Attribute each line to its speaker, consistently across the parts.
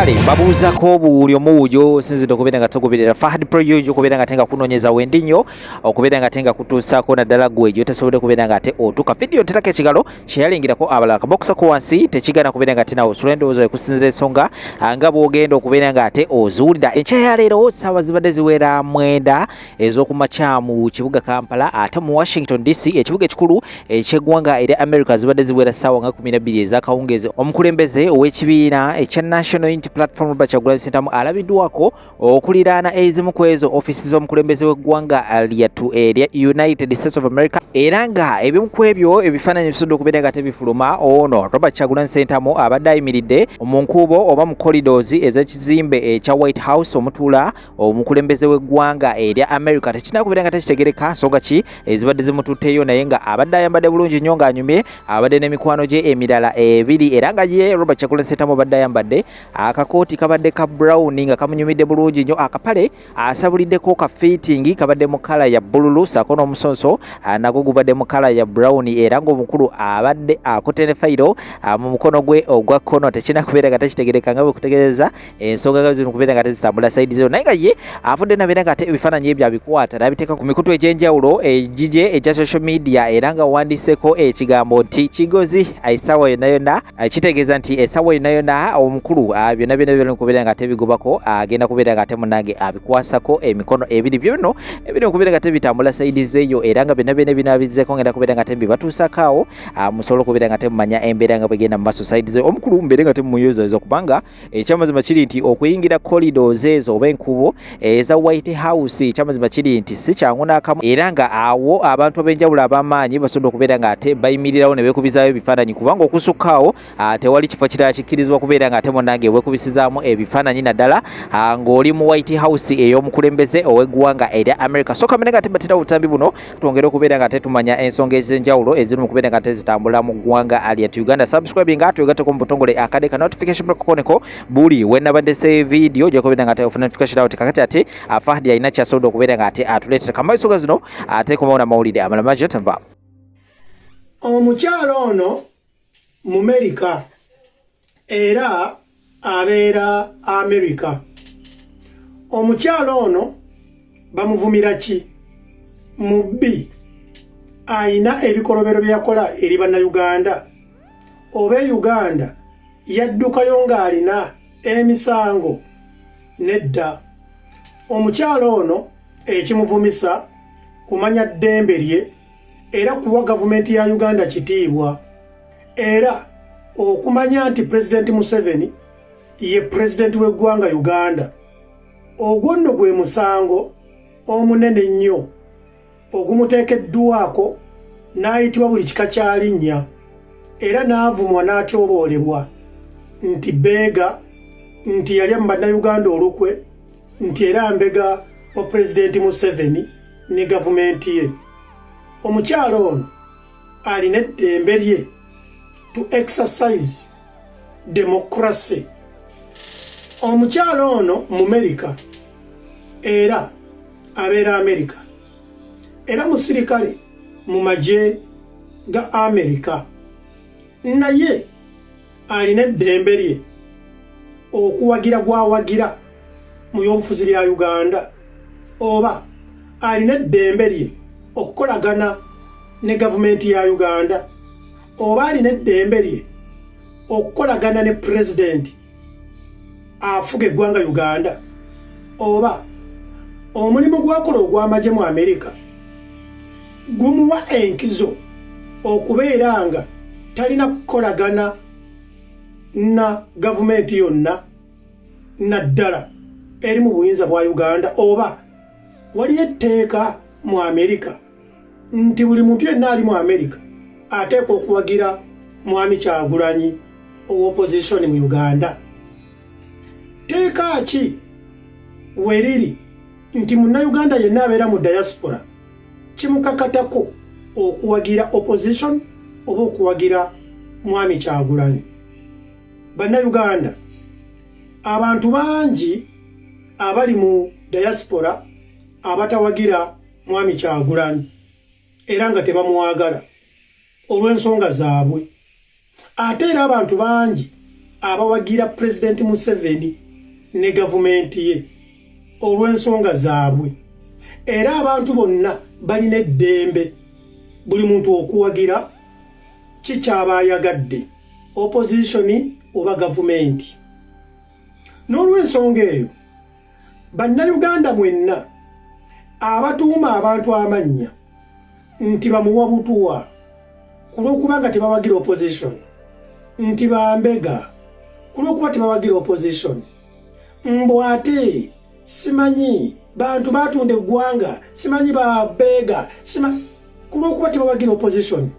Speaker 1: kale babuuzako buli omuwujo sinzidde okubeera nga togoberera Fahad Pro yoyo okubeera nga tenga kunoonyeza wendi nnyo okubeera nga tenga kutuusaako naddala gwe gyotasobodde okubeera nga ate otuuka vidiyo nterako ekigalo kyeyalingirako abalala akabokisako wansi tekigaana okubeera nga ate nawe osula endowooza ekusinza ensonga nga bw'ogenda okubeera nga ate ozuwulira enkya ya leero ssaawa zibadde ziwera 9 ez'okumakya mu kibuga Kampala ate mu Washington DC ekibuga ekikulu eky'eggwanga erya America zibadde ziwera ssaawa nga 12 ez'akawungeezi omukulembeze ow'ekibiina ekya National Unity Platform Robert Kyagulanyi Ssentamu alabiddwako okuliraana ezimu ku ezo ofisi z'omukulembeze w'eggwanga erya United States of America era nga ebimu ku ebyo ebifaananyi bisudde okubeera nga tebifuluma ono Robert Kyagulanyi Ssentamu abadde ayimiridde mu nkuubo oba mu corridors ez'ekizimbe ekya White House omutuula omukulembeze w'eggwanga erya America tekirina kubeera nga tekitegereka nsonga ki ezibadde zimututteyo naye nga abadde ayambadde bulungi nnyo ng'anyumye abadde n'emikwano gye emirala ebiri era nga ye Robert Kyagulanyi Ssentamu abadde ayambadde akakooti kabadde ka brown nga kamunyumidde bulungi nnyo akapale asabuliddeko ka fitting kabadde mu kala ya bululu saako n'omusonso nagwo gubadde mu kala ya brown era ng'omukulu abadde akutte ne fayiro mu mukono gwe ogwa kkono tekirina kubeera nga tekitegereka nga bwe kutegereza ensonga nga zino kubeera nga tezitambula sayidi zero naye nga ye afudde nabeera nga ate ebifaananyi ebyo abikwata n'abiteeka ku mikutu egy'enjawulo egigye egya social media era nga wandiiseko ekigambo nti kigozi essaawa yonna yonna kitegeeza nti essaawa yonna yonna omukulu byonna byonna kubeera nga tebigobako agenda kubeera nga ate munnange abikwasako emikono ebiri byono ebiri kubeera nga tebitambula sayidi zeeyo era nga byonna byonna binaabizeko ngenda kubeera nga tebibatuusako awo musobola okubeera nga temumanya embeera nga bwegenda mu maaso sayidi zeeyo omukulu mbeere nga temumuyozayoza kubanga ekyamazima kiri nti okuyingira corridors ezo oba enkubo eza White House ekyamazima kiri nti si kyangu n'akamu era nga awo abantu ab'enjawulo ab'amaanyi basobodde okubeera nga ate bayimirirawo ne beekubizaayo ebifaananyi kubanga okusukkaawo tewali kifo kirala kikkirizibwa kubeera nga ate munnange weekubisizaamu ebifaananyi naddala ng'oli mu White House ey'omukulembeze ow'eggwanga erya America so kamene nga tebatera obutambi buno twongere okubeera nga ate tumanya ensonga ez'enjawulo eziri mu kubeera nga ate zitambula mu ggwanga lyattu Uganda subscribe nga twegatteko mu butongole akade ka notification kukoneko buli wenabadese video gye kubeera nga ate ofuna notification out kakati ate Fahad alina kyasobodde okubeera nga ate atuleetera kamaisoga zino ate kumaona mawulire amalamaji tava
Speaker 2: omukyalo ono mu America era abeera America omukyalo ono bamuvumira ki mubbi ayina ebikolobero byakola eri bannayuganda oba Uganda yaddukayo ng'alina emisango nedda omukyalo ono ekimuvumisa kumanya ddembe lye era kuwa gavumenti ya Uganda kitiibwa era okumanya nti President Museveni ye president w'eggwanga Uganda ogwo nno gwe musango omunene nnyo ogumuteekeddwako n'ayitibwa buli kika kya linnya era n'avumwa n'atyoboolebwa nti beega nti yali mu bannayuganda olukwe nti era mbega wa President Museveni ne gavumenti ye omukyalo ono alina eddembe lye to exercise democracy omukyalo ono mu America era abeera America era musirikale mu magye ga America naye alina eddembe lye okuwagira gwawagira mu by'obufuzi bya Uganda oba alina eddembe lye okukolagana ne gavumenti ya Uganda oba alina eddembe lye okukolagana ne president afuga eggwanga Uganda oba omulimu gwakola ogw'amagye mu America gumuwa enkizo okubeera nga talina kukolagana na gavumenti yonna naddala eri mu buyinza bwa Uganda oba waliyo etteeka mu America nti buli muntu yenna ali mu America ateekwa okuwagira Mwami Kyagulanyi ow'opposition mu Uganda teeka ki weriri nti munnayuganda yenna abeera mu diaspora kimukakatako okuwagira opposition oba okuwagira Mwami Kyagulanyi bannayuganda abantu bangi abali mu diaspora abatawagira Mwami Kyagulanyi era nga tebamuwagala olw'ensonga zaabwe ate era abantu bangi abawagira President Museveni ne gavumenti ye olw'ensonga zaabwe. Era abantu bonna balina eddembe buli muntu okuwagira kikyaba ayagadde, opposition oba gavumenti. N'olw'ensonga eyo, bannayuganda mwenna abatuuma abantu amannya nti bamuwa butuwa ku lw'okubanga tebawagira opposition, nti bambega ku lw'okuba tebawagira opposition, mbu ate simanyi bantu batunda eggwanga, simanyi babega, ku lw'okuba tebawagira opposition.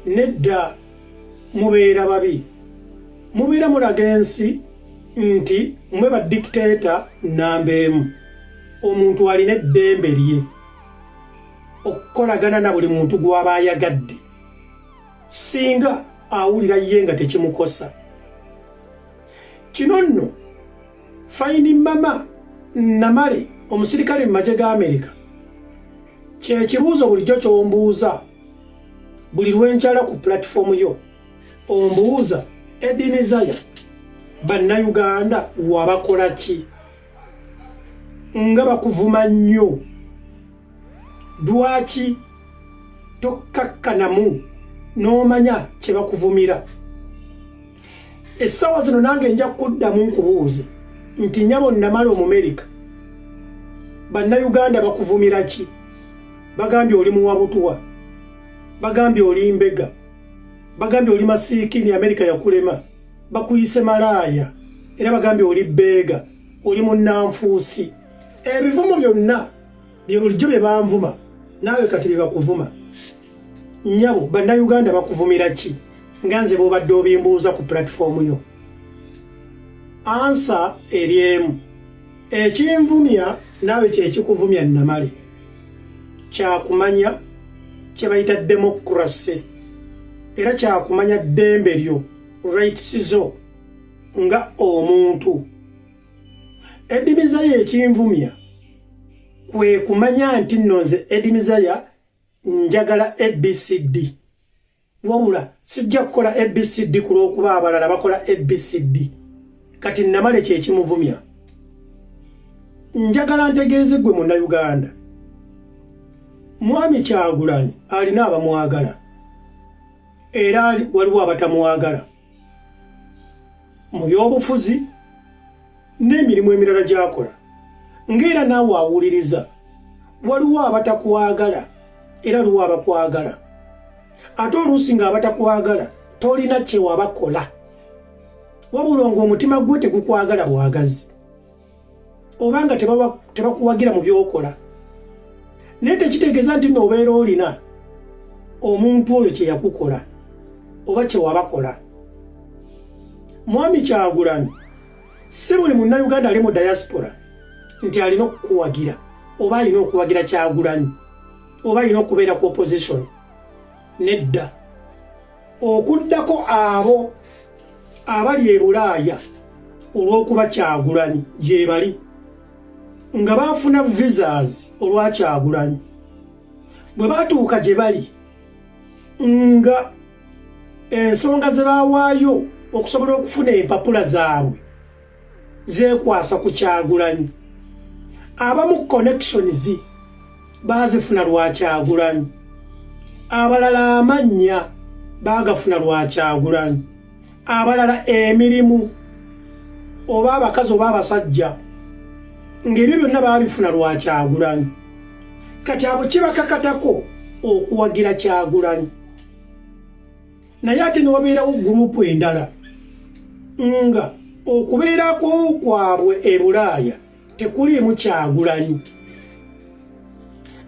Speaker 2: Nedda, mubeera babi, mubeera mulaga ensi nti mwe ba dictator namba emu. Omuntu alina eddembe lye okukolagana na buli muntu gw'aba ayagadde singa awulira ye nga tekimukosa. Kino nno Fine Mama Namale, omusirikale mu magye ga Amerika, kye kibuuzo bulijjo ky'ombuuza buli lwenkyala ku platform yo. Ombuuza, Eddie bannayuganda wabakola ki? Nga bakuvuma nnyo. Lwaki tokkakkanamu n'omanya kye bakuvumira? Essaawa zino nange nja kuddamu nkubuuze nti Nyabo Namale Omumerika, bannayuganda bakuvumira ki? Bagambye oli muwabutuwa, bagambye oli mbega, bagambye oli masiikini Amerika yakulema, bakuyise malaaya, era bagambye oli beega, oli munnanfuusi. Ebivumo byonna bye bulijjo bye banvuma, naawe kati bye bakuvuma. Nyabo, bannayuganda bakuvumira ki nga nze bw'obadde obimbuuza ku platform yo? Ansa eri emu. Ekinvumya naawe kye kikuvumya Namale. Kyakumanya kye bayita demokrasi, era kyakumanya ddembe lyo, rights zo nga omuntu. Eddie ekinvumya kwe kumanya nti nno nze Eddie njagala ABCD, wabula sijja kukola ABCD ku lw'okuba abalala bakola ABCD. Kati Namale kye kimuvumya. Njagala ntegeeze gwe munnayuganda, Mwami Kyagulanyi alina abamwagala era waliwo abatamwagala mu byobufuzi n'emirimu emirala gy'akola. Ng'era naawe awuliriza, waliwo abatakwagala era waliwo abakwagala. Ate oluusi ng'abatakwagala tolina kye wabakola, wabula ng'omutima gwe tegukwagala bwagazi, obanga tebakuwagira mu by'okola. Naye tekitegeeza nti n'obeera olina omuntu oyo kye yakukola oba kye wabakola. Mwami Kyagulanyi si buli munnayuganda ali mu diaspora nti alina okukuwagira oba alina okuwagira Kyagulanyi oba alina okubeera ku opposition. Nedda, okuddako abo abali e Bulaaya olw'okuba Kyagulanyi gye bali nga baafuna visas olwa Kyagulanyi, bwe batuuka gye bali nga ensonga ze baawaayo okusobola okufuna empapula zaabwe zeekwasa ku Kyagulanyi, abamu connections baazifuna lwa Kyagulanyi, abalala amannya baagafuna lwa Kyagulanyi, abalala emirimu oba abakazi oba abasajja ng'ebyo byonna baabifuna lwa Kyagulanyi. Kati abo kibakakatako okuwagira Kyagulanyi. Naye ate ne wabeerawo gurupu endala nga okubeerako kwabwe e Bulaaya tekuliimu Kyagulanyi,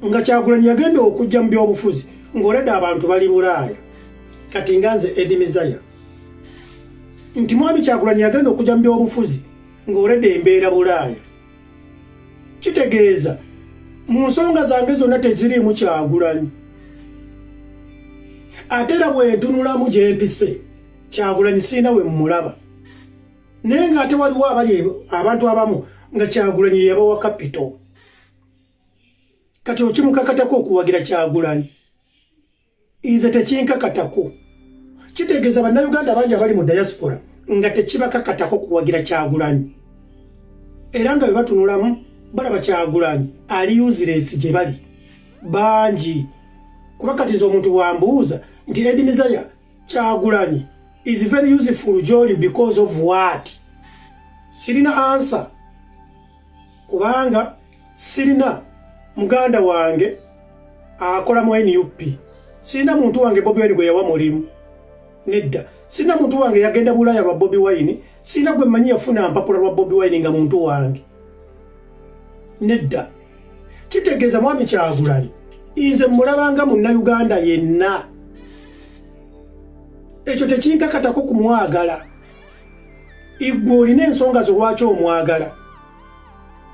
Speaker 2: nga Kyagulanyi yagenda okujja mu byobufuzi ng'oledde abantu bali Bulaaya. Kati nga nze Eddie nti Mwami Kyagulanyi yagenda okujja mu byobufuzi ng'oledde embeera Bulaaya. Kitegeeza mu nsonga zange zonna teziriimu Kyagulanyi. Ate era bwe ntunulamu gye mpise Kyagulanyi sirina we mmulaba, naye ng'ate waliwo abali abantu abamu nga Kyagulanyi yabawa kapito. Kati okimukakatako okuwagira Kyagulanyi, nze tekinkakatako. Kitegeeza bannayuganda bangi abali mu diaspora nga tekibakakatako kuwagira Kyagulanyi era nga bwe batunulamu balaba Kyagulanyi ali useless gye bali bangi kuba kati nze omuntu wambuuza nti Edmisaya Kyagulanyi is very useful Jolly because of what? Sirina answer kubanga sirina muganda wange akola mu NUP, sirina muntu wange Bobi Wine gwe yawa mulimu nedda, sirina muntu wange yagenda Bulaya lwa Bobi Wine, sirina gwe manyi yafuna mpapula lwa Bobi Wine nga muntu wange nedda. Kitegeeza mwami Kyagulanyi nze mulabanga Munnayuganda yenna, ekyo tekinkakatako kumwagala. Igwe olina ensonga zo lwaki omwagala,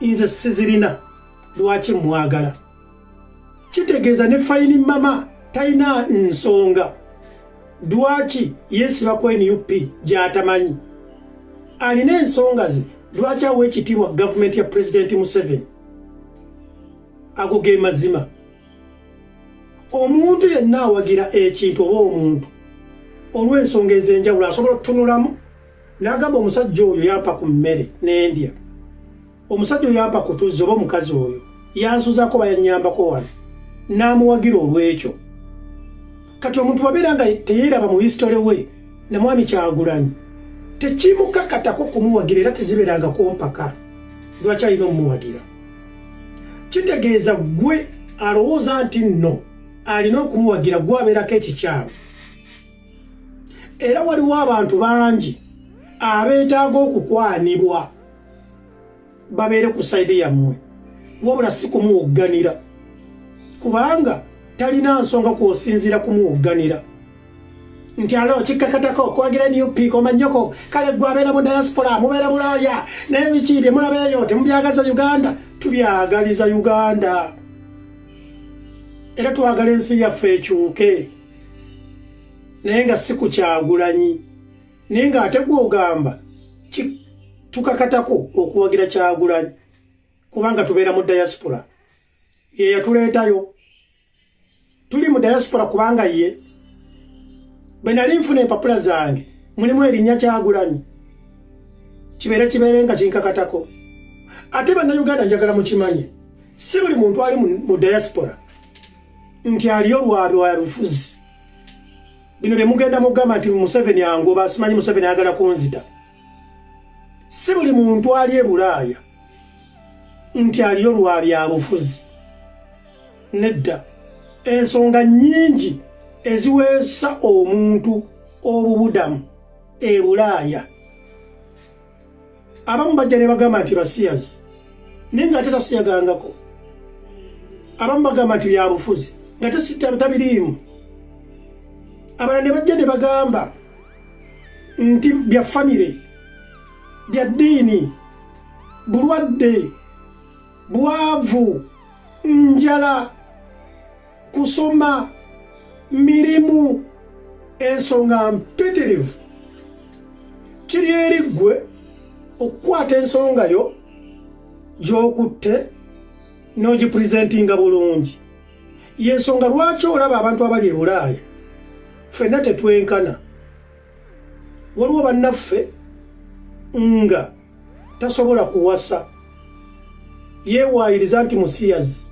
Speaker 2: nze sizirina lwaki mwagala. Kitegeeza ne Fine Mama talina nsonga lwaki yeesiba ku NUP gy'atamanyi, alina ensonga ze lwaki awa ekitiibwa gavumenti ya President Museveni. Ago ge mazima. Omuntu yenna awagira ekintu oba omuntu olw'ensonga ez'enjawulo asobola okutunulamu n'agamba omusajja oyo yampa ku mmere n'endya, omusajja oyo yampa ku tuzzi oba omukazi oyo yansuzaako bayanyambako wano, n'amuwagira olw'ekyo. Kati omuntu wabeera nga teyeeraba mu history we ne mwami Kyagulanyi tekimukakatako kumuwagira era teziberangako mpaka lwaki alina omumuwagira. Kitegeeza gwe alowooza nti nno alina okumuwagira gwe abeerako ekikyamu. Era waliwo abantu bangi abeetaaga okukwanibwa babeere ku sayidi yammwe wabula si kumuwogganira, kubanga talina nsonga kw'osinziira kumuwogganira nti alo kikkakatako okuwagira NUP komanyoko kale gwe abeera mu diaspora mubeera Bulaaya n'ebiki bye mulabeeyo temubyagaza Uganda. Tubyagaliza Uganda era twagala ensi yaffe ekyuke, naye nga si ku Kyagulanyi, naye nga ate gw'ogamba tukakatako okuwagira Kyagulanyi kubanga tubeera mu diaspora. Ye yatuleetayo, tuli mu diaspora kubanga ye bwe nali nfuna empapula zange mulimu erinnya Kyagulanyi, kibeere nga kinkakatako. Ate bannayuganda njagala mukimanye, si buli muntu ali mu diaspora nti aliyo lwa bufuzi. Bino bye mugenda mugamba nti Museveni angoba, simanyi Museveni ayagala kunzita. Si buli muntu ali e Bulaaya nti aliyo lwa bya bufuzi nedda. Ensonga nnyingi eziweesa omuntu obubudamu e Bulaaya. Abamu bajja ne bagamba nti basiyazi naye nga ate tasiyagangako, abamu bagamba nti bya bufuzi nga tabiriimu, abalala ne bajja ne bagamba nti bya famire, bya ddiini, bulwadde, bwavu, njala, kusoma, mirimu. Ensonga mpitirivu. Kiri eri ggwe okukwata ensonga yo gy'okutte n'ogipresentinga bulungi. Y'ensonga lwaki olaba abantu abali e Bulaaya ffenna tetwenkana. Waliwo bannaffe nga tasobola kuwasa, yeewaayiriza nti musiyazi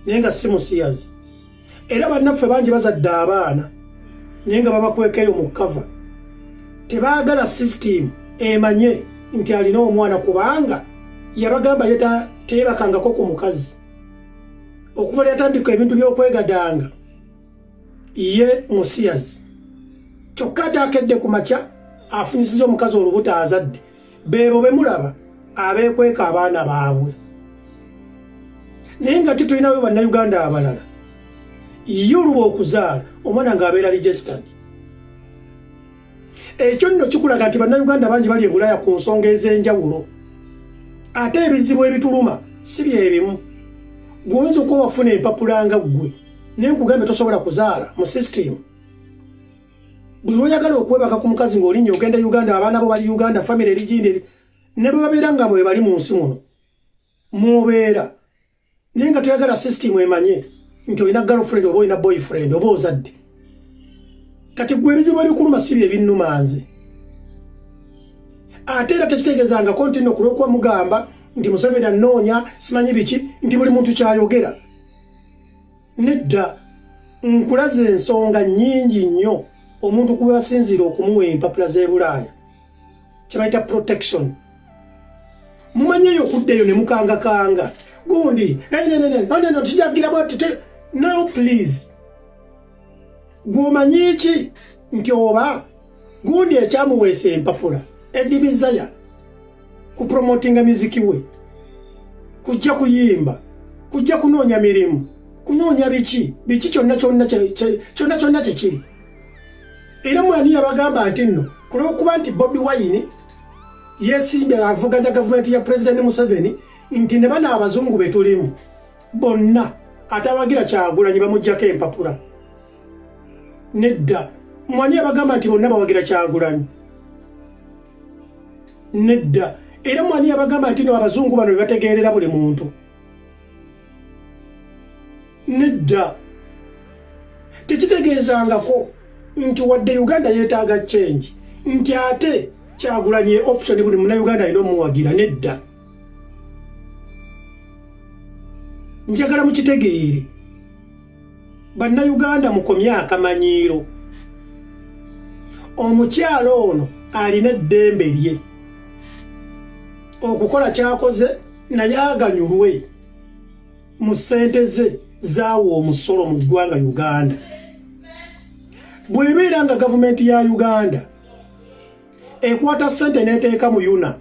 Speaker 2: naye nga si musiyazi. Era bannaffe bangi bazadde abaana naye nga babakwekeyo mu kava, tebaagala sisitimu emanye nti alina omwana kubanga yabagamba teebakangako ku mukazi. Okuva lyatandika ebintu by'okwegadanga ye musiyazi, kyokka ataakedde ku makya afunyisiza omukazi olubuto azadde, beebo be mulaba abeekweka abaana baabwe. Naye nga titulinayo bannayuganda abalala ye oluba okuzaala omwana ng'abeera registered. Ekyo nno kikulaga nti bannayuganda bangi bali e Bulaaya ku nsonga ez'enjawulo, ate ebizibu ebituluma si byebimu. Gwoyinza okuba wafuna empapula nga ggwe naye nkugambe tosobola kuzaala mu sisitimu. Buli lw'oyagala okwebaka ku mukazi ng'olinnyo ogenda Uganda, abaana bo bali Uganda, famire erigindi ne bwe babeera nga bwe bali mu nsi muno mubeera, naye nga toyagala sisitimu emanye nti olina girlfriend oba olina boyfriend oba ozadde. Kati gwe ebizibu ebikuluma si bye binnuma nze. ate era tekitegeezanga konti nno kulwokuba mugamba nti Museveni anoonya simanyi biki nti buli muntu kyayogera. Nedda nkulaze ensonga nnyingi nnyo omuntu kuba yasinziira okumuwa empapula z'e Bulaaya kye bayita protection. Mumanyi eyo okuddeyo ne mukangakanga gundi tujagira bwati no please. Gwomanyi ki nti oba gundi ekyamuweesa empapula edibizaya kupromotinga muziki we, kujja kuyimba, kujja kunoonya mirimu, kunoonya biki kyonna kyekiri. Era mwani yabagamba nti nno kulwokuba nti Bobi Wine yesimbye avuganya gavumenti ya President Museveni nti ne bana abazungu betulimu bonna atawagira Kyagulanyi bamuggyako empapula. Nedda mwani yabagamba nti bonna bawagira Kyagulanyi. Nedda era mwani yabagamba nti no abazungu bano bebategeerera buli muntu. Nedda tekitegeezangako nti wadde Uganda yeetaaga change nti ate Kyagulanyi option buli Munnayuganda alina omuwagira. Nedda njagala mukitegeere Bannayuganda mukomye akamanyiiro. Omukyalo ono alina eddembe lye okukola kyakoze naye aganyulwe mu ssente ze zaawa omusolo mu ggwanga Uganda. Bw'ebeera nga gavumenti ya Uganda ekwata ssente n'eteeka mu yuna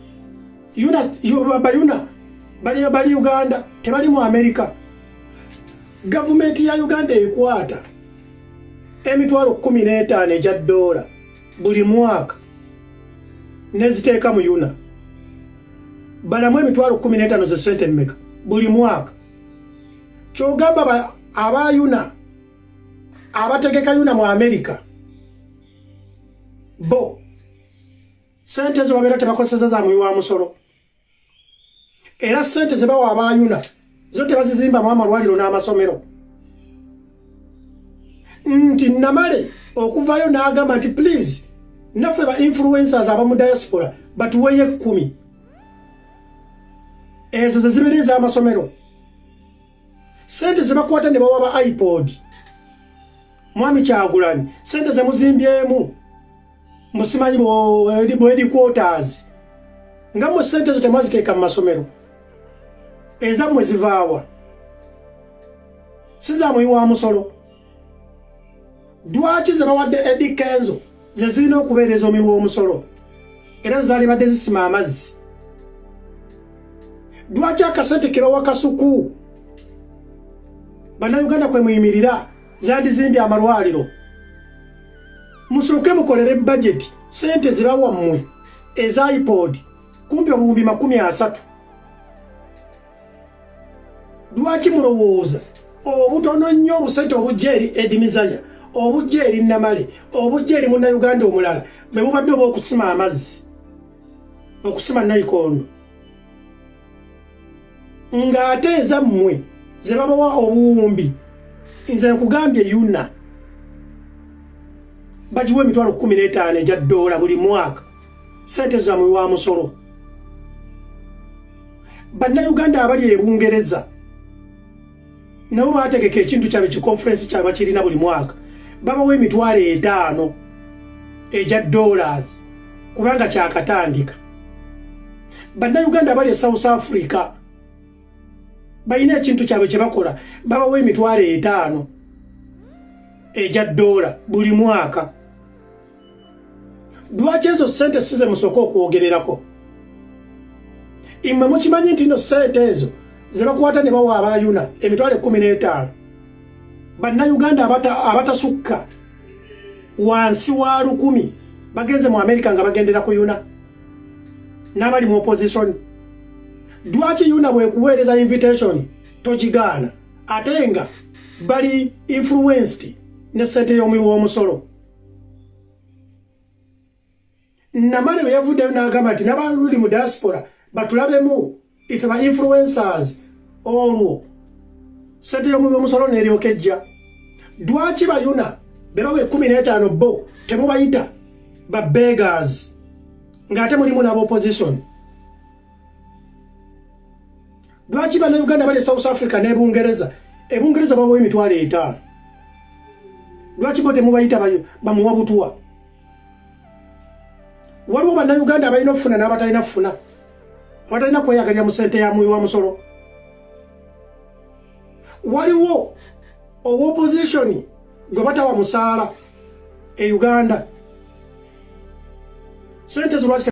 Speaker 2: bali Uganda tebali mu Amerika. Gavumenti ya Uganda ekwata emitwalo 15 egya dola buli mwaka neziteeka mu yuna. Balamu emitwalo 15 ze ssente mmeka buli mwaka. Kyogamba aba yuna abategeka yuna mu Amerika bo ssente zo babeera tebakozesa za muwi wa musolo. Era ssente ze bawa aba yuna zo tebazizimbamu amalwaliro n'amasomero. Nti Namale okuvayo n'agamba nti please naffe ba influencers abamu diaspora batuweeyo 10. Ezo ze zibeera ez'amasomero. Ssente ze bakwata ne bawa ba iPod Mwami Kyagulanyi ssente ze muzimbyemu musimanyi mu headquarters nga mu ssente zo temwaziteeka mu masomero. Ezammwe zivaawa si za muwi wa musolo. Dwaki ze bawadde Eddie Kenzo ze zirina okubeereza omuwi w'omusolo era zaali badde zisima amazzi? Dwaki akasente ke bawa Kasuku Bannayuganda kwe muyimirira zandizimbye amalwaliro? Musooke mukolere budget ssente zibawa mmwe eza iPod kumpi obuwumbi 30. Dwaki mulowooza obutono nnyo obusente obujja eri Edimizaya, obujja eri Namale, obujja eri Munnayuganda omulala bwe bubadde obw'okusima amazzi, okusima nayikondo, ng'ate ezammwe ze babawa obuwumbi nze nkugambye yuna bagiwa emitwalo 15 egya dola buli mwaka ssente za muwi wa musolo. Bannayuganda abali e Bungereza nabo baategeka ekintu kyabwe kikonferensi kyabwe kirina buli mwaka babawa emitwalo 5 egya dollars kubanga kyakatandika. Bannayuganda abali e South Africa balina ekintu kyabwe kye bakola babawa emitwalo 5 egya dola buli mwaka. Dwaki ezo ssente si ze musooka okwogererako? Immwe mukimanyi nti no ssente ezo ze bakwata ne bawa abayuna emitwalo 15. Bannayuganda abatasukka wansi wa 10 bagenze mu Amerika nga bagendera ku yuna n'abali mu opposition. Dwaki yuna bwekuweereza invitation togigaana ate nga bali influenced ne ssente y'omuwi w'omusolo? Namale bwe yavuddeyo n'agamba nti n'abaluli mu diaspora batulabemu ife ba influencers olwo ssente y'omuwi w'omusolo n'eryoka ejja. Dwaki bayuna be bawa 15 bo temubayita ba beggars ng'ate mulimu n'abopposition. Lwaki bannayuganda bali South Africa ne Bungereza? Bungereza babawa emitwalo 5. Lwaki bo temubayita bamuwa butuwa? Waliwo bannayuganda abalina okufuna n'abatalina kufuna, abatalina kweyagalira mu ssente ya muwi wa musolo. Waliwo opposition gwe batawa musaala e Uganda. Ssente zo lwaki